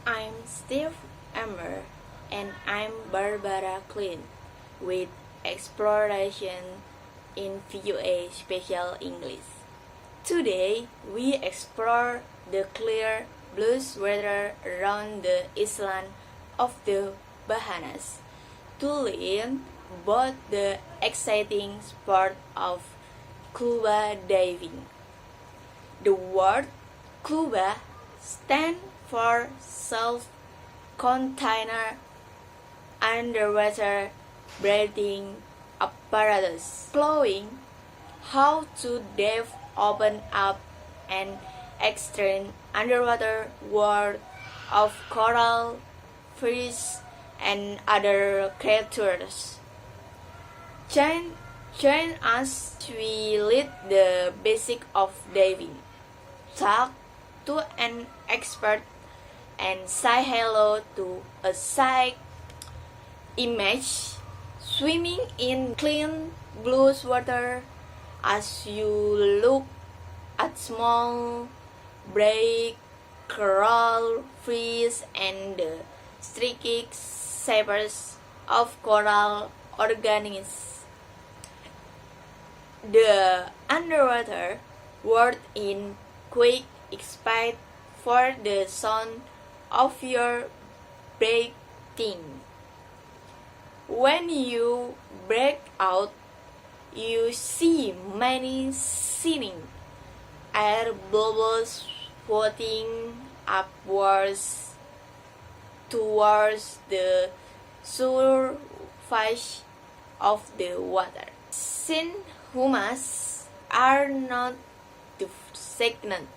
I'm Steve Amber and I'm Barbara Klein with Exploration in VOA Special English. Today we explore the clear blue weather around the island of the Bahamas to learn about the exciting sport of scuba diving. The word scuba stands for self-contained underwater breathing apparatus, showing how to dive open up an extreme underwater world of coral, fish, and other creatures. Join us we lead the basic of diving. Talk to an expert and say hello to a sight. Image swimming in clean blue water as you look at small bright coral fish and the streaky shapes of coral organisms. The underwater world in quick expect for the sound of your breathing. When you break out, you see many shining air bubbles floating upwards towards the surface of the water. Since humans are not designed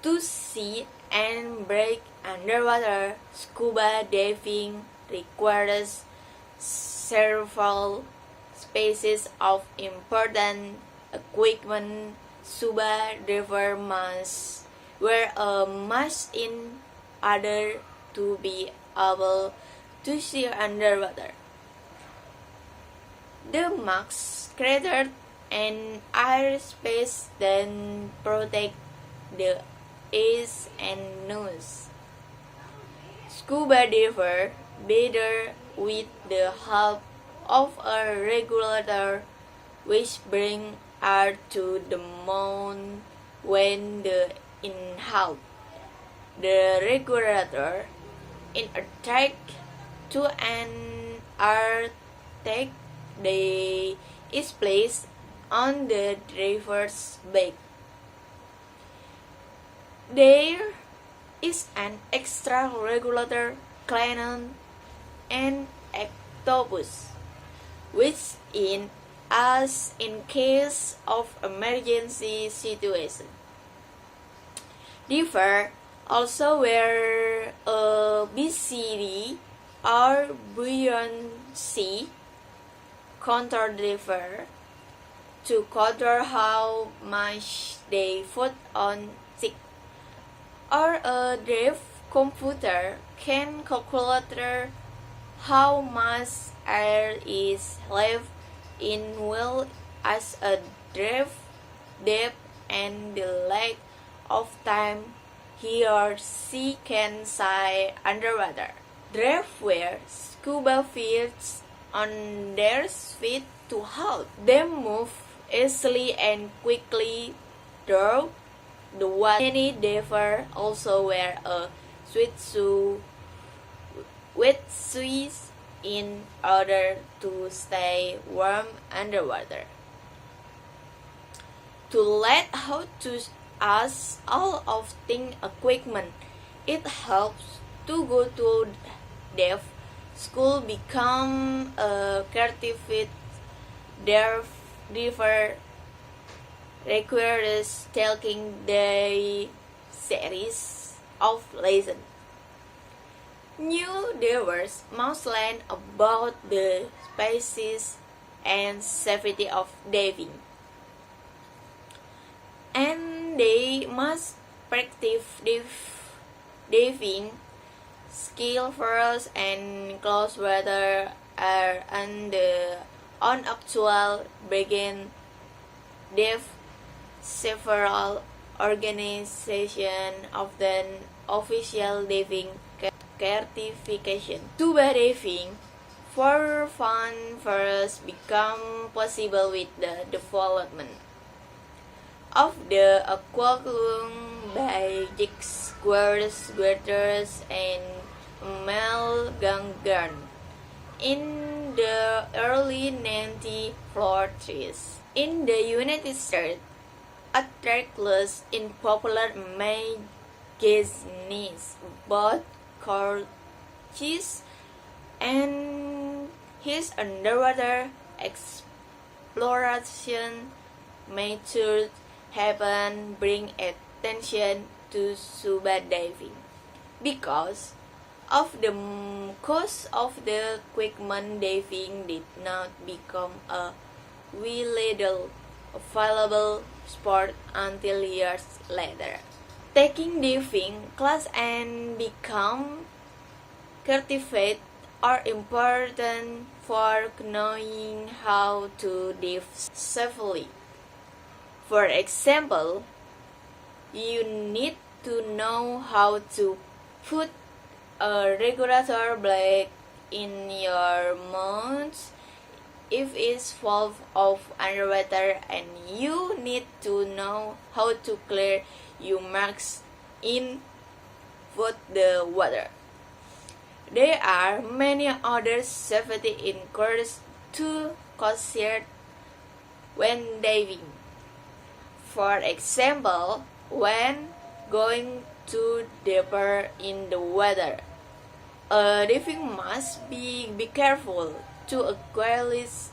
to see and break underwater, scuba diving requires several pieces of important equipment. Scuba diver must wear a mask in order to be able to see underwater. The mask created an airspace that protects the eyes and nose. Scuba diver bathe with the help of a regulator which brings air to the mouth when they inhale. The regulator in attack to an air tank that is placed on the diver's back. There is an extra regulator called an octopus, which in us in case of emergency situation. Diver also wear a BCD or buoyancy control diver to control how much they put on stick, or a dive computer can calculate how much air is left in well as a dive depth and the length of time he or she can stay underwater. Dive wear scuba fish on their feet to help them move easily and quickly through the water. Many divers also wear a wetsuit in order to stay warm underwater. To let how to us all of thing equipment, it helps to go to dive school become a certified diver requires taking the series of lessons. New divers must learn about the species and safety of diving, and they must practice diving skill first and close water are on actual begin dive. Several organizations often official diving certification. Scuba diving for fun first became possible with the development of the aquarium by Jack Squares and Mel Gangan in the early 1940s. In the United States, articles in popular magazines both Curtis and his underwater exploration methods have bring attention to scuba diving because of the cost of the equipment. Diving did not become a widely available sport until years later. Taking diving class and become certified are important for knowing how to dive safely. For example, you need to know how to put a regulator blade in your mouth if it's full of underwater, and you need to know how to clear your marks in the water. There are many other safety inquiries to consider when diving. For example, when going too deeper in the water, a diver must be careful to equalize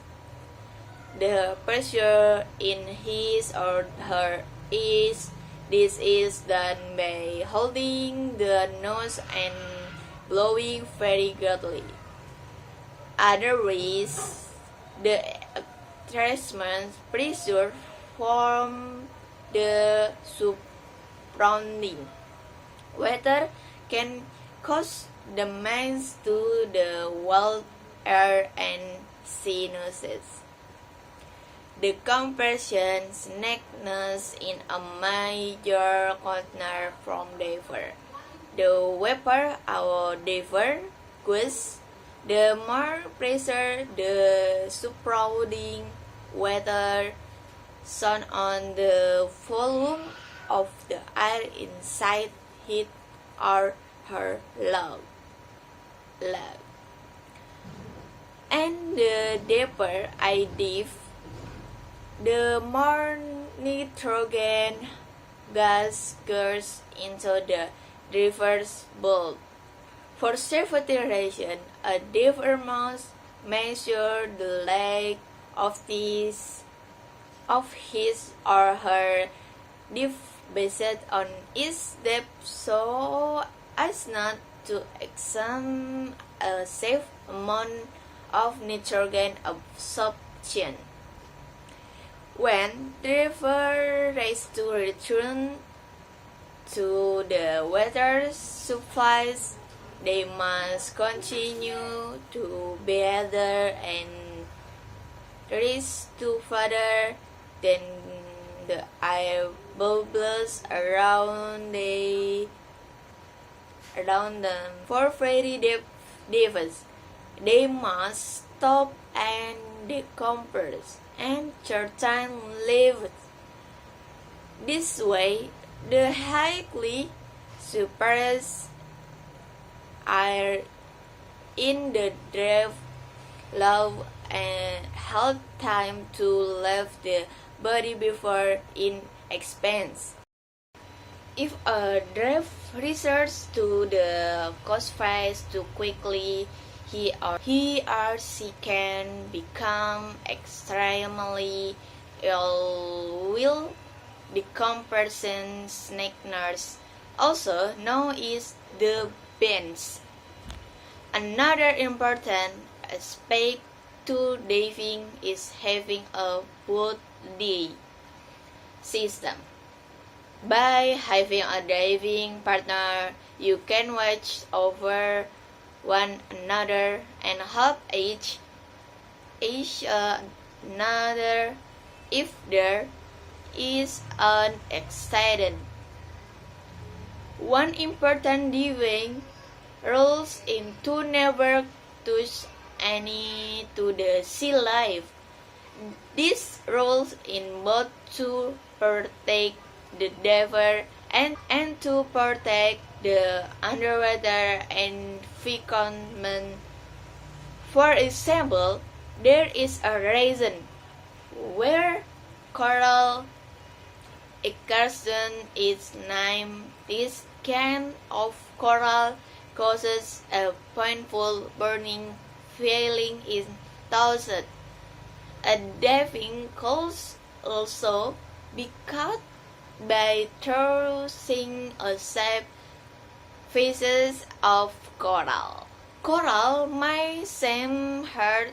the pressure in his or her eyes. This is done by holding the nose and blowing very gently. Otherwise, the attachment pressure from the surrounding water can cause damage to the wild air and sinuses. The compression snakiness in a major concern from diver. The deeper our diver goes, the more pressure the surrounding water shone on the volume of the air inside his or her lung. And the deeper I dive, the more nitrogen gas goes into the diver's bulb. For safety reasons, a diver must measure the length of his or her dive based on its depth so as not to exceed a safe amount of nitrogen absorption. When diver race to return to the water supplies, they must continue to bathe and race to further than the air bubbles around them. For very deep divers, they must stop and decompress and certain leave. This way, the highly suppressed air in the draft love and help time to leave the body before it expands. If a draft resorts to the coast phase too quickly, he or she can become extremely ill. Will decompression sickness, also known as the bends. Another important aspect to diving is having a buddy system. By having a diving partner, you can watch over one another and help each another if there is an accident. One important diving rules is to never touch any to the sea life. These rules in both to protect the diver and to protect the underwater environment. For example, there is a reason where coral excursion is named. This kind of coral causes a painful burning feeling in thousands. A diving could also be caught by tossing a shape pieces of coral. Coral may seem hard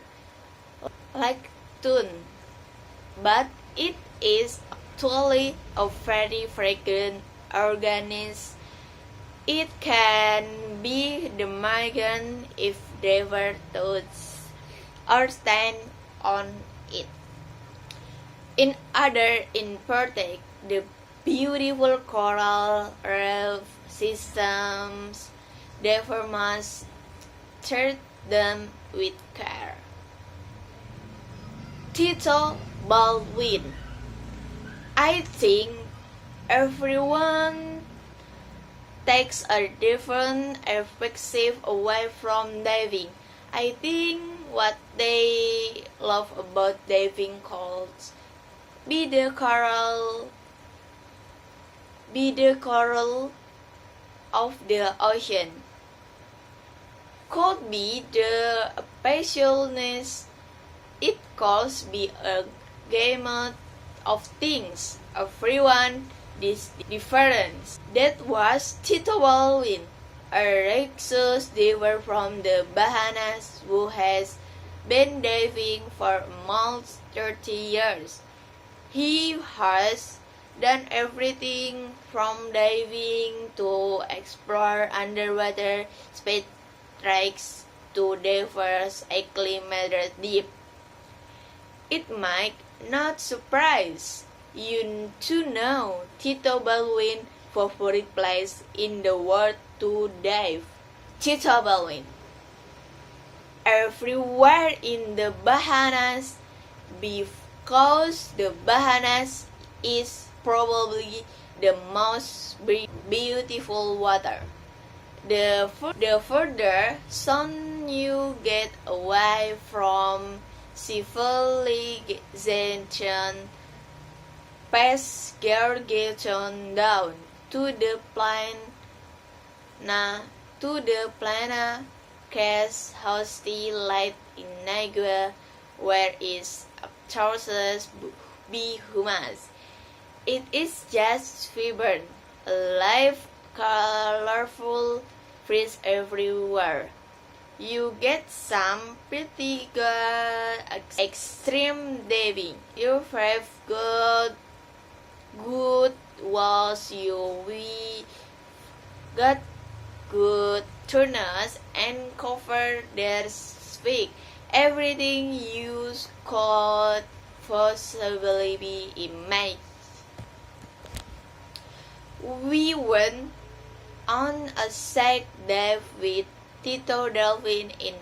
like tune, but it is actually a very fragrant organism. It can be damaging if ever touched or stand on it. In other in protect the beautiful coral reef systems, therefore must treat them with care. Tito Baldwin. I think everyone takes a different perspective away from diving. I think what they love about diving could be the coral of the ocean, could be the specialness. It could be a gamut of things. Everyone is different. That was Tito Baldwin, a Rexus diver from the Bahamas who has been diving for almost 30 years. He has done everything from diving to explore underwater space tracks to diverse acclimated deep. It might not surprise you to know Tito Baldwin's favorite place in the world to dive. Tito Baldwin. Everywhere in the Bahamas because the Bahamas is probably the most beautiful water. The further south you get away from civilization, past Georgetown down to the plana cast hosty light in Niagara, where is sources be humus. It is just vibrant, alive, colorful, fish everywhere. You get some pretty good extreme diving. You have good walls, we got good tuners and cover their speak. Everything you could possibly be imagined. We went on a side dive with Tito Baldwin in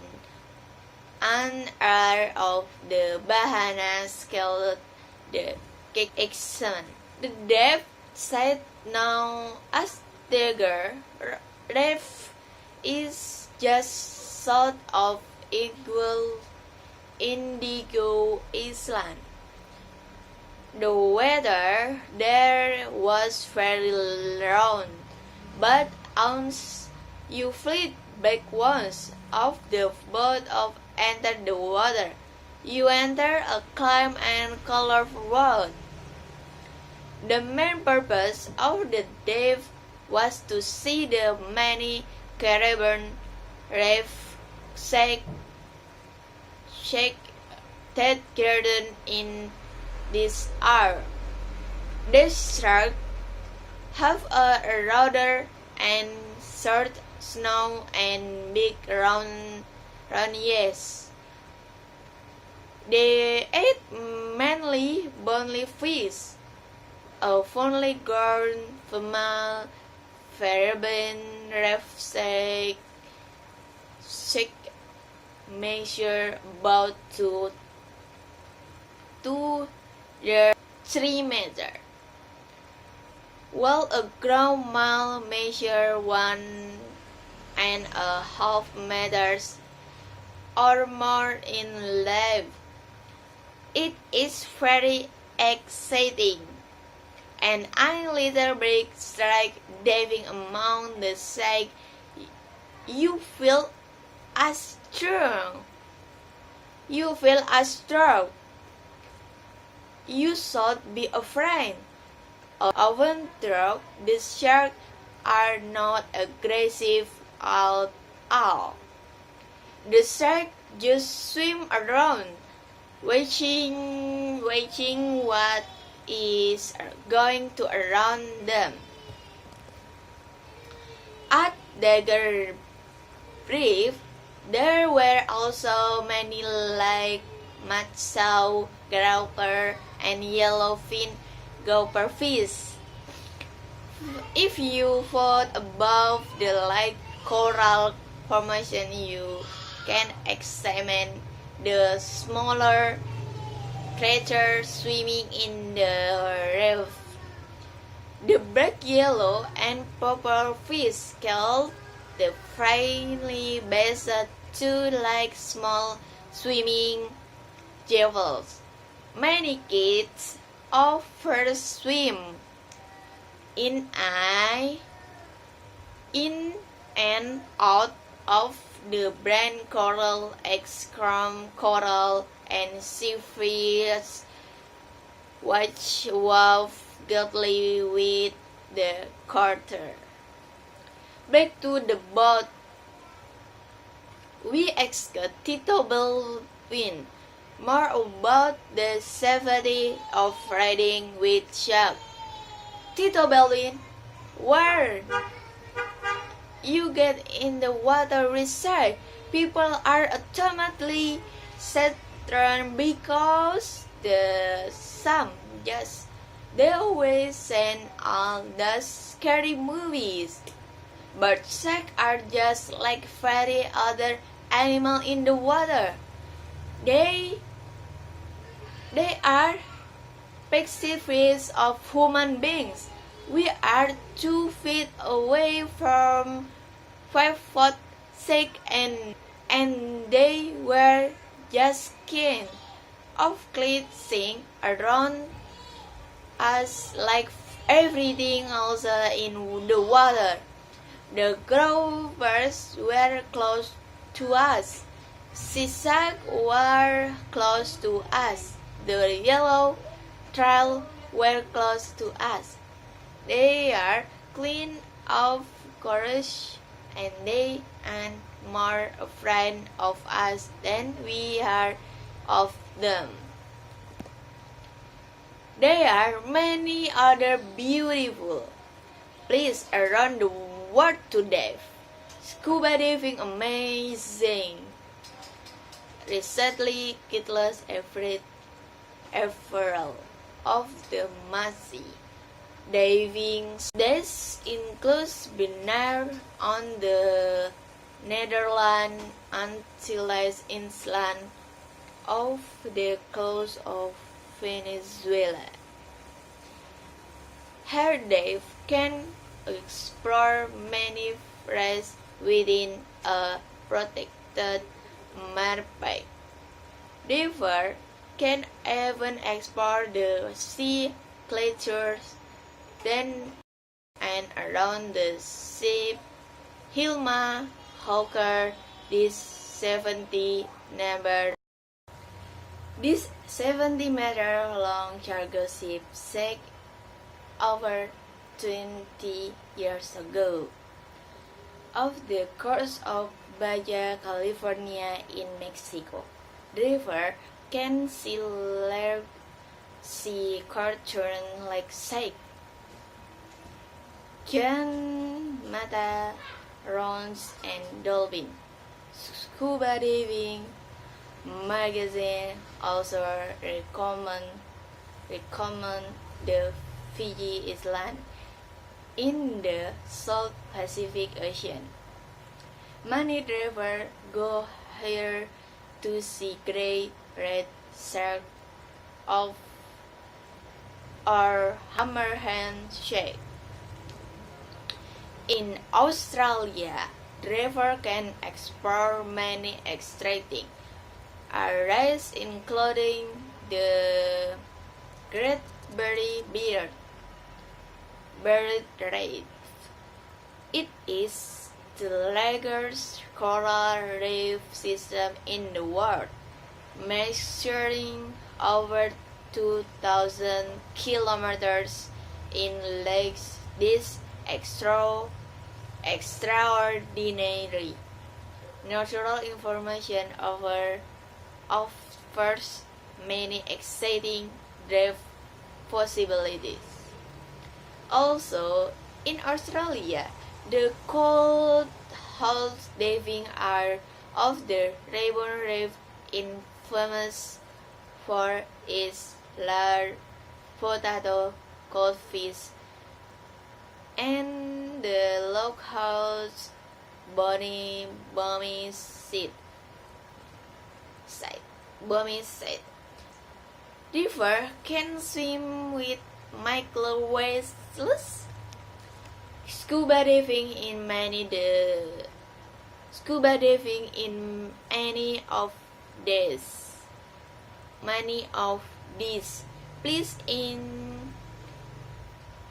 an area of the Bahamas called the Exxon. The dive site known as the Reef is just south of Indigo Island. The weather there was very round, but once you flit back once off the boat of enter the water, you enter a calm and colorful world. The main purpose of the dive was to see the many Caribbean reef that garden in this area. These sharks have a rudder and short snout and big round ears. They eat mainly bony fish. A finely grown female variable reflex measure about 2 to the 3 meter, while a ground mile measure 1.5 meters or more in length. It is very exciting, and a little break strike diving among the side. You feel as strong. You feel as strong. You should be afraid. Even though the sharks are not aggressive at all, the sharks just swim around, watching what is going to around them. At the reef, there were also many like matsaw, grouper, and yellowfin grouper fish. If you float above the light coral formation, you can examine the smaller creatures swimming in the reef. The bright yellow and purple fish called the friendly basset too like small swimming devils. Many kids often swim in and out of the brine coral, excrum coral, and seafish, which wove gently with the current. Back to the boat. We asked Tito Belwin more about the safety of riding with sharks. Tito Belwin, where you get in the water with sharks, people are automatically threatened because some just they always send all the scary movies. But sharks are just like every other animal in the water. They are pacifists of human beings. We are 2 feet away from 5'6" and they were just skin of clothing around us like everything else in the water. The groupers were close to us. Zigzag were close to us. The yellow trail were close to us. They are clean of courage, and they are more afraid of us than we are of them. There are many other beautiful places around the world to dive. Scuba diving amazing. Recently, countless everal of the Massey diving. This includes Benar on the Netherlands, Antilles Island off the coast of Venezuela. Here dive can explore many reefs within a protected marine. Diver can even explore the sea creatures then and around the ship. Hilma Hawker, this 70-meter long cargo ship sank over 20 years ago off the coast of Baja California in Mexico. The river can see large sea creatures like sharks, giant macarons, and dolphins. Scuba diving magazine also recommend the Fiji Island in the South Pacific Ocean. Many divers go here to see great red shark of or hammerhead shark. In Australia, divers can explore many exciting areas including the Great Barrier Reef. It is the largest coral reef system in the world, measuring over 2,000 kilometers in length. This extraordinary natural information offers many exciting dive possibilities. Also, in Australia, the cold house diving area of the Rainbow Reef is famous for its large potato goldfish and the loghouse bommy site. River can swim with micro-whales. Scuba diving in many of these places in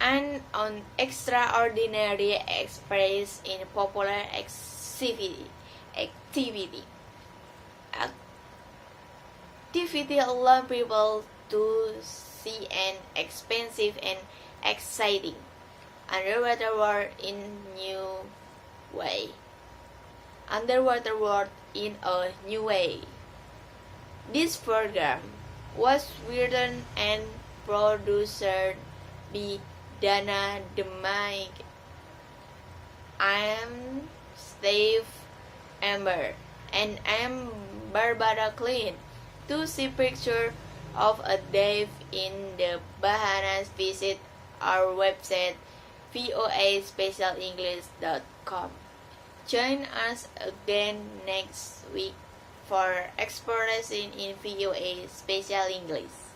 and on extraordinary express in popular activity allow people to see an expensive and exciting underwater world in a new way. This program was written and produced by Dana Demig. I'm Steve Amber and I'm Barbara Klein. To see pictures of a dive in the Bahamas, visit our website voaspecialenglish.com. Join us again next week for exploration in VOA Special English.